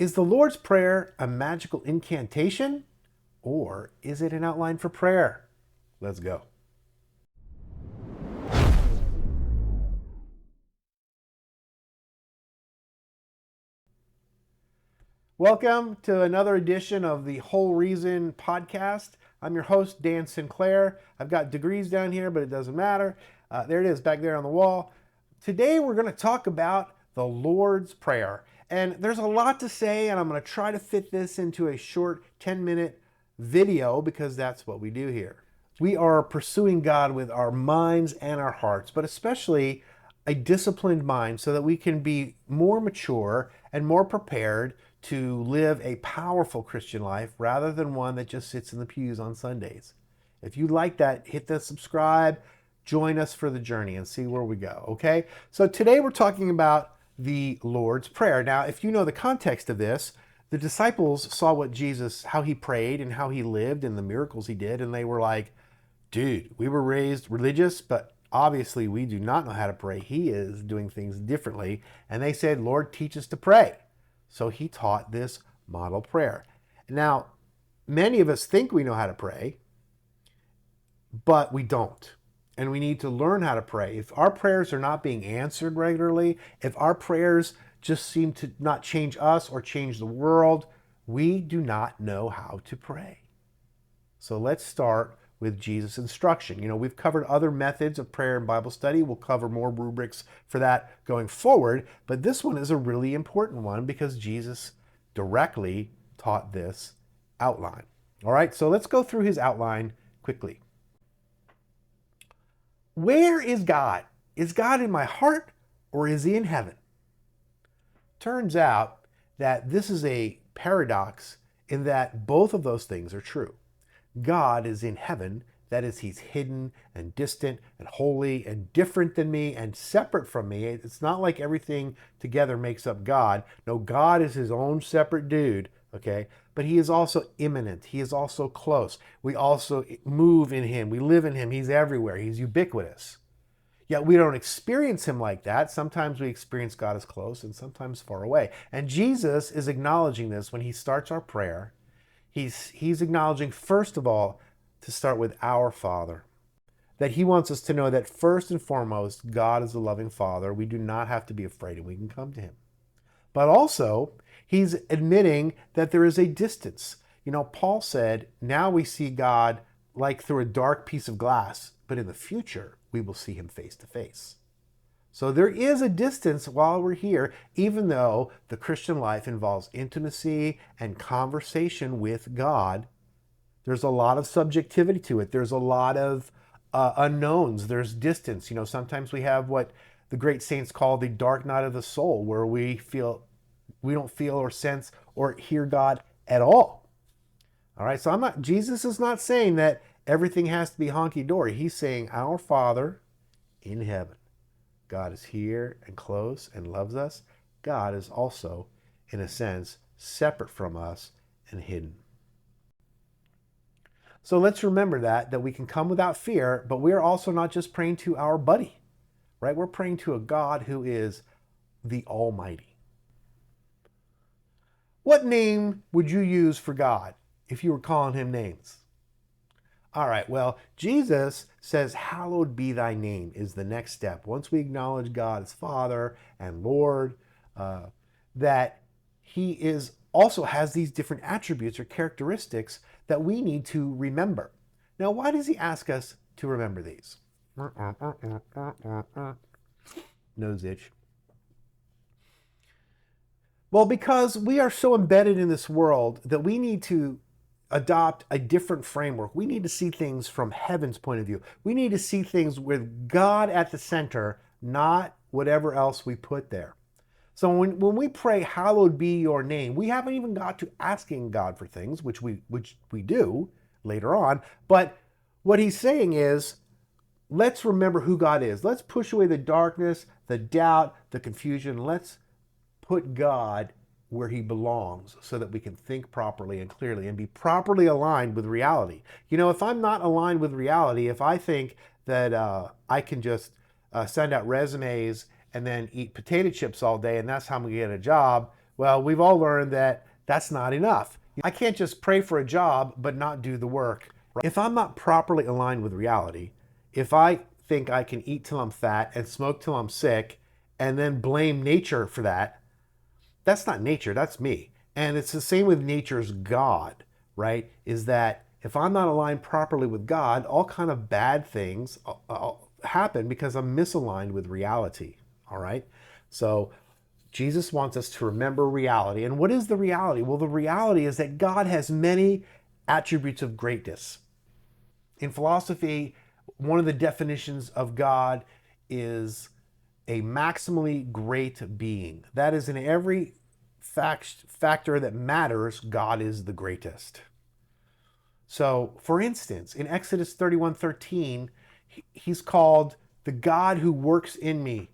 Is the Lord's Prayer a magical incantation, or is it an outline for prayer? Let's go. Welcome to another edition of the Whole Reason podcast. I'm your host, Dan Sinclair. I've got degrees down here, but it doesn't matter. There it is, back there on the wall. Today we're going to talk about the Lord's Prayer. And there's a lot to say, and I'm going to try to fit this into a short 10-minute video because that's what we do here. We are pursuing God with our minds and our hearts, but especially a disciplined mind so that we can be more mature and more prepared to live a powerful Christian life rather than one that just sits in the pews on Sundays. If you like that, hit the subscribe, join us for the journey and see where we go, okay? So today we're talking about the Lord's Prayer. Now, if you know the context of this, the disciples saw what Jesus, how he prayed and how he lived and the miracles he did, and they were like, dude, we were raised religious, but obviously we do not know how to pray. He is doing things differently. And they said, Lord, teach us to pray. So he taught this model prayer. Now, many of us think we know how to pray, but we don't. And we need to learn how to pray. If our prayers are not being answered regularly, if our prayers just seem to not change us or change the world, we do not know how to pray. So let's start with Jesus' instruction. You know, we've covered other methods of prayer and Bible study. We'll cover more rubrics for that going forward. But this one is a really important one because Jesus directly taught this outline. All right, so let's go through his outline quickly. Where is God? Is God in my heart or is he in heaven? Turns out that this is a paradox in that both of those things are true. God is in heaven, that is, he's hidden and distant and holy and different than me and separate from me. It's not like everything together makes up God. No, God is his own separate dude, okay? But he is also immanent. He is also close. We also move in him. We live in him. He's everywhere. He's ubiquitous. Yet we don't experience him like that. Sometimes we experience God as close and sometimes far away. And Jesus is acknowledging this when he starts our prayer. He's acknowledging, first of all, to start with our Father. That he wants us to know that first and foremost, God is a loving Father. We do not have to be afraid and we can come to him. But also, he's admitting that there is a distance. You know, Paul said, now we see God like through a dark piece of glass, but in the future, we will see him face to face. So there is a distance while we're here, even though the Christian life involves intimacy and conversation with God. There's a lot of subjectivity to it. There's a lot of unknowns. There's distance. You know, sometimes we have what the great saints call the dark night of the soul, where we don't feel or sense or hear God at all. All right, so Jesus is not saying that everything has to be honky-dory. He's saying our Father in heaven. God is here and close and loves us. God is also, in a sense, separate from us and hidden. So let's remember that we can come without fear, but we are also not just praying to our buddy, right? We're praying to a God who is the Almighty. What name would you use for God if you were calling him names? All right, well, Jesus says, hallowed be thy name is the next step. Once we acknowledge God as Father and Lord, that he also has these different attributes or characteristics that we need to remember. Now, why does he ask us to remember these? Nose itch. Well, because we are so embedded in this world that we need to adopt a different framework. We need to see things from heaven's point of view. We need to see things with God at the center, not whatever else we put there. So when we pray, hallowed be your name, we haven't even got to asking God for things, which we do later on. But what he's saying is, let's remember who God is. Let's push away the darkness, the doubt, the confusion. Let's put God where he belongs so that we can think properly and clearly and be properly aligned with reality. You know, if I'm not aligned with reality, if I think that I can just send out resumes and then eat potato chips all day and that's how I'm going to get a job, Well, we've all learned that that's not enough. I can't just pray for a job but not do the work. If I'm not properly aligned with reality, if I think I can eat till I'm fat and smoke till I'm sick and then blame nature for that, that's not nature, that's me. And it's the same with nature's God, right? Is that if I'm not aligned properly with God, all kind of bad things happen because I'm misaligned with reality, all right? So Jesus wants us to remember reality. And what is the reality? Well, the reality is that God has many attributes of greatness. In philosophy, one of the definitions of God is a maximally great being. That is, in every factor that matters, God is the greatest. So, for instance, in Exodus 31:13, he's called the God who works in me,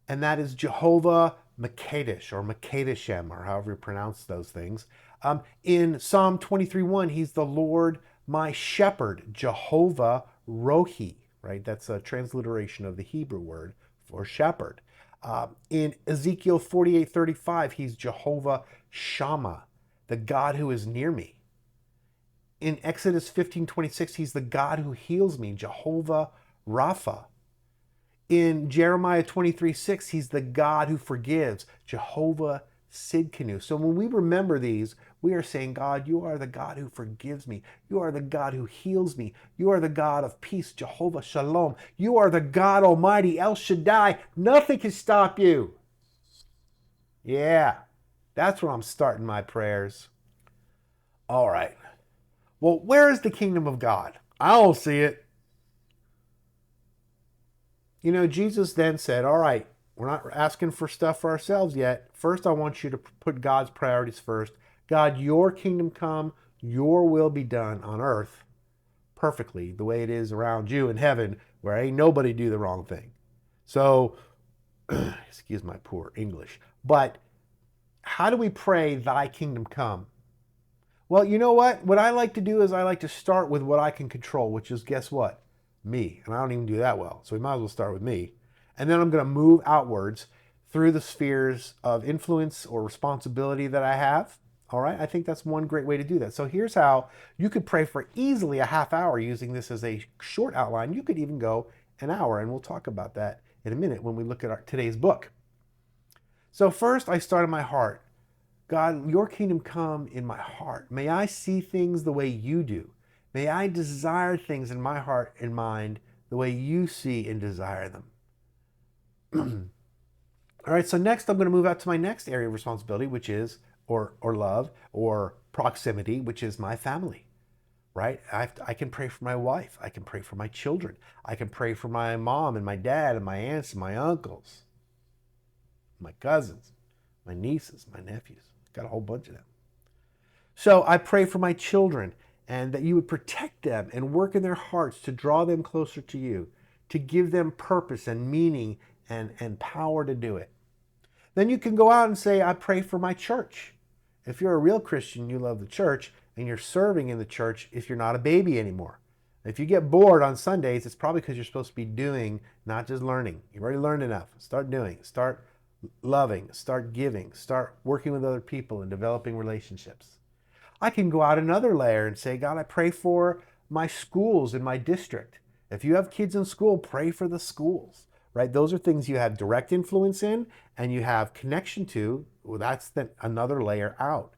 and that is Jehovah Makadesh or Makadeshem, or however you pronounce those things. In Psalm 23:1, he's the Lord my shepherd, Jehovah Rohi, right? That's a transliteration of the Hebrew word for shepherd. In Ezekiel 48:35, he's Jehovah Shammah, the God who is near me. In Exodus 15:26, he's the God who heals me, Jehovah Rapha. In Jeremiah 23:6, he's the God who forgives, Jehovah Sidkenu. So when we remember these, we are saying, God, you are the God who forgives me. You are the God who heals me. You are the God of peace, Jehovah Shalom. You are the God Almighty, El Shaddai. Nothing can stop you. Yeah, that's where I'm starting my prayers. All right. Well, where is the kingdom of God? I don't see it. You know, Jesus then said, all right, we're not asking for stuff for ourselves yet. First, I want you to put God's priorities first. God, your kingdom come, your will be done on earth perfectly the way it is around you in heaven, where ain't nobody do the wrong thing. So, excuse my poor English, but how do we pray thy kingdom come? Well, you know what? What I like to do is I like to start with what I can control, which is, guess what? Me. And I don't even do that well. So we might as well start with me. And then I'm going to move outwards through the spheres of influence or responsibility that I have. All right. I think that's one great way to do that. So here's how you could pray for easily a half hour using this as a short outline. You could even go an hour, and we'll talk about that in a minute when we look at today's book. So first, I start in my heart. God, your kingdom come in my heart. May I see things the way you do. May I desire things in my heart and mind the way you see and desire them. All right, so next I'm going to move out to my next area of responsibility, which is, or love, or proximity, which is my family, right? I can pray for my wife. I can pray for my children. I can pray for my mom and my dad and my aunts and my uncles, my cousins, my nieces, my nephews. Got a whole bunch of them. So I pray for my children, and that you would protect them and work in their hearts to draw them closer to you, to give them purpose and meaning and power to do it. Then you can go out and say, I pray for my church. If you're a real Christian, you love the church, and you're serving in the church if you're not a baby anymore. If you get bored on Sundays, it's probably because you're supposed to be doing, not just learning. You've already learned enough. Start doing. Start loving, start giving, start working with other people and developing relationships. I can go out another layer and say, God, I pray for my schools in my district. If you have kids in school, pray for the schools, right? Those are things you have direct influence in and you have connection to. Well, that's another layer out.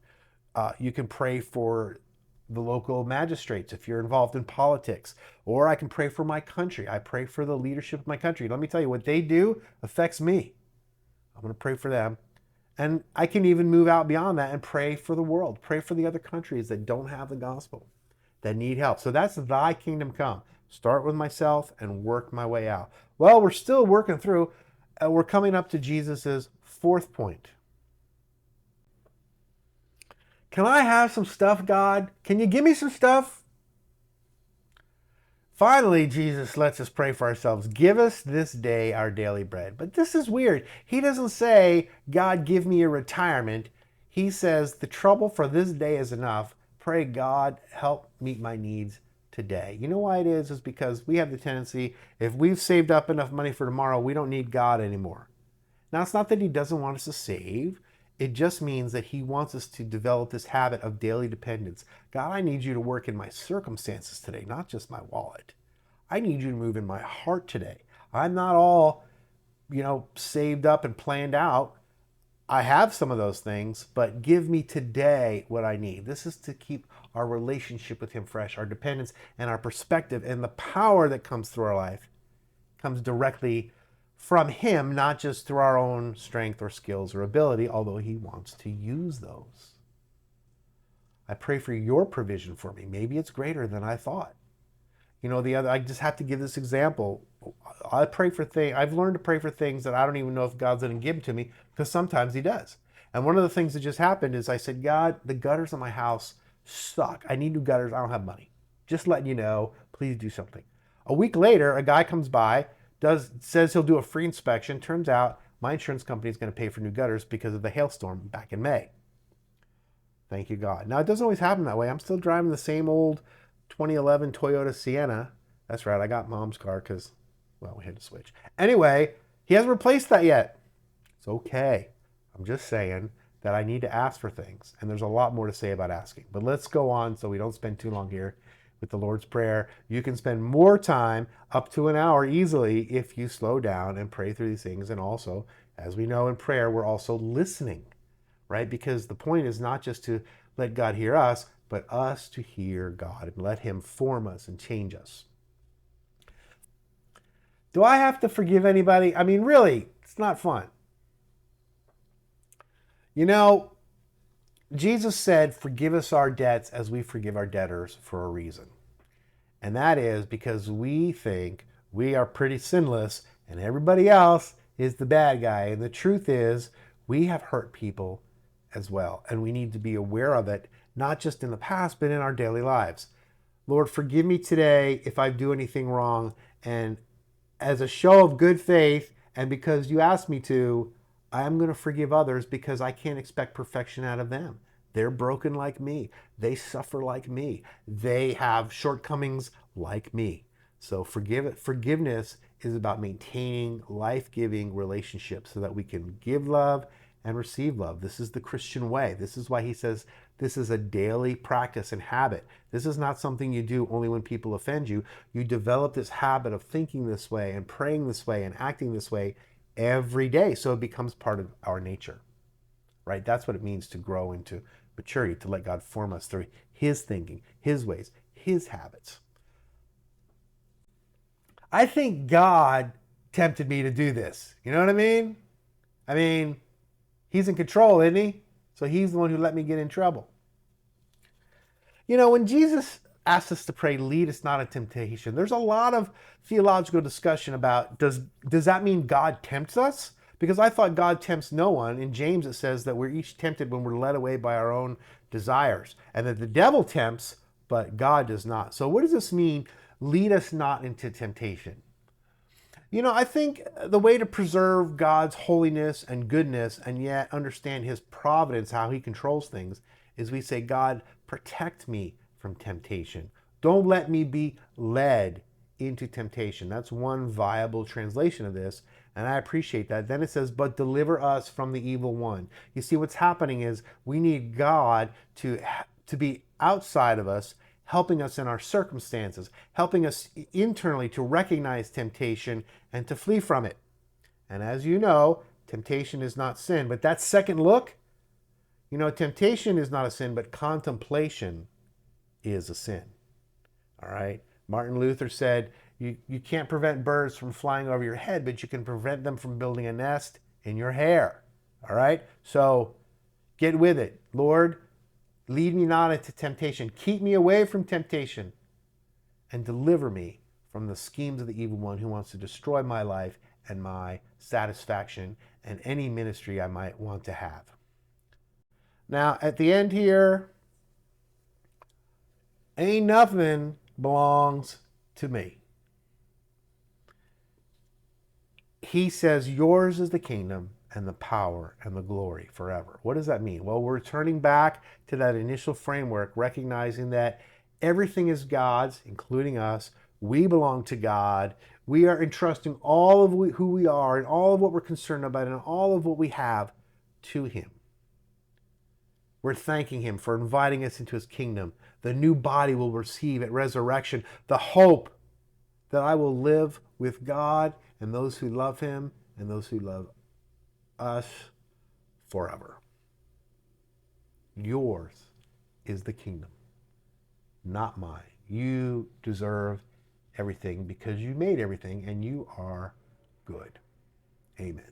You can pray for the local magistrates if you're involved in politics, or I can pray for my country. I pray for the leadership of my country. Let me tell you, what they do affects me. I'm going to pray for them. And I can even move out beyond that and pray for the world. Pray for the other countries that don't have the gospel, that need help. So that's thy kingdom come. Start with myself and work my way out. Well, we're still working through. We're coming up to Jesus's fourth point. Can I have some stuff, God? Can you give me some stuff? Finally, Jesus lets us pray for ourselves. Give us this day our daily bread. But this is weird. He doesn't say, God, give me a retirement. He says, the trouble for this day is enough. Pray, God, help meet my needs today. You know why it is? Is because we have the tendency, if we've saved up enough money for tomorrow, we don't need God anymore. Now, it's not that he doesn't want us to save. It just means that he wants us to develop this habit of daily dependence. God, I need you to work in my circumstances today, not just my wallet. I need you to move in my heart today. I'm not all, saved up and planned out. I have some of those things, but give me today what I need. This is to keep our relationship with him fresh, our dependence and our perspective and the power that comes through our life comes directly from him, not just through our own strength or skills or ability, although he wants to use those. I pray for your provision for me. Maybe it's greater than I thought. I just have to give this example. I've learned to pray for things that I don't even know if God's going to give to me, because sometimes he does. And one of the things that just happened is I said, God, the gutters in my house suck. I need new gutters. I don't have money. Just letting you know, please do something. A week later, a guy comes by, says he'll do a free inspection. Turns out my insurance company is going to pay for new gutters because of the hailstorm back in May. Thank you, God. Now, it doesn't always happen that way. I'm still driving the same old 2011 Toyota Sienna. That's right, I got mom's car because, we had to switch. Anyway, he hasn't replaced that yet. It's okay. I'm just saying that I need to ask for things, and there's a lot more to say about asking. But let's go on so we don't spend too long here with the Lord's Prayer. You can spend more time, up to an hour easily, if you slow down and pray through these things. And also, as we know in prayer, we're also listening, right? Because the point is not just to let God hear us, but us to hear God and let him form us and change us. Do I have to forgive anybody? I mean, really, it's not fun. Jesus said, forgive us our debts as we forgive our debtors for a reason. And that is because we think we are pretty sinless and everybody else is the bad guy. And the truth is, we have hurt people as well. And we need to be aware of it, not just in the past, but in our daily lives. Lord, forgive me today if I do anything wrong. And as a show of good faith, and because you asked me to, I'm going to forgive others because I can't expect perfection out of them. They're broken like me. They suffer like me. They have shortcomings like me. So forgiveness is about maintaining life-giving relationships so that we can give love and receive love. This is the Christian way. This is why he says this is a daily practice and habit. This is not something you do only when people offend you. You develop this habit of thinking this way and praying this way and acting this way every day. So it becomes part of our nature, right? That's what it means to grow into maturity, to let God form us through his thinking, his ways, his habits. I think God tempted me to do this. You know what I mean? He's in control, isn't he? So he's the one who let me get in trouble. When Jesus asks us to pray, lead us not into temptation, there's a lot of theological discussion about, does that mean God tempts us? Because I thought God tempts no one. In James it says that we're each tempted when we're led away by our own desires. And that the devil tempts, but God does not. So what does this mean, lead us not into temptation? I think the way to preserve God's holiness and goodness and yet understand his providence, how he controls things, is we say, God, protect me from temptation. Don't let me be led into temptation. That's one viable translation of this, and I appreciate that. Then it says, but deliver us from the evil one. You see, what's happening is we need God to be outside of us, helping us in our circumstances, helping us internally to recognize temptation and to flee from it. And as you know, temptation is not sin. But that second look, temptation is not a sin, but contemplation is a sin. All right? Martin Luther said, you can't prevent birds from flying over your head, but you can prevent them from building a nest in your hair. All right? So get with it. Lord, lead me not into temptation. Keep me away from temptation and deliver me from the schemes of the evil one who wants to destroy my life and my satisfaction and any ministry I might want to have. Now, at the end here, ain't nothing belongs to me. He says, yours is the kingdom and the power and the glory forever. What does that mean? Well, we're turning back to that initial framework, recognizing that everything is God's, including us. We belong to God. We are entrusting all of who we are and all of what we're concerned about and all of what we have to him. We're thanking him for inviting us into his kingdom. The new body we'll receive at resurrection. The hope that I will live with God and those who love him and those who love us forever. Yours is the kingdom, not mine. You deserve everything because you made everything and you are good. Amen.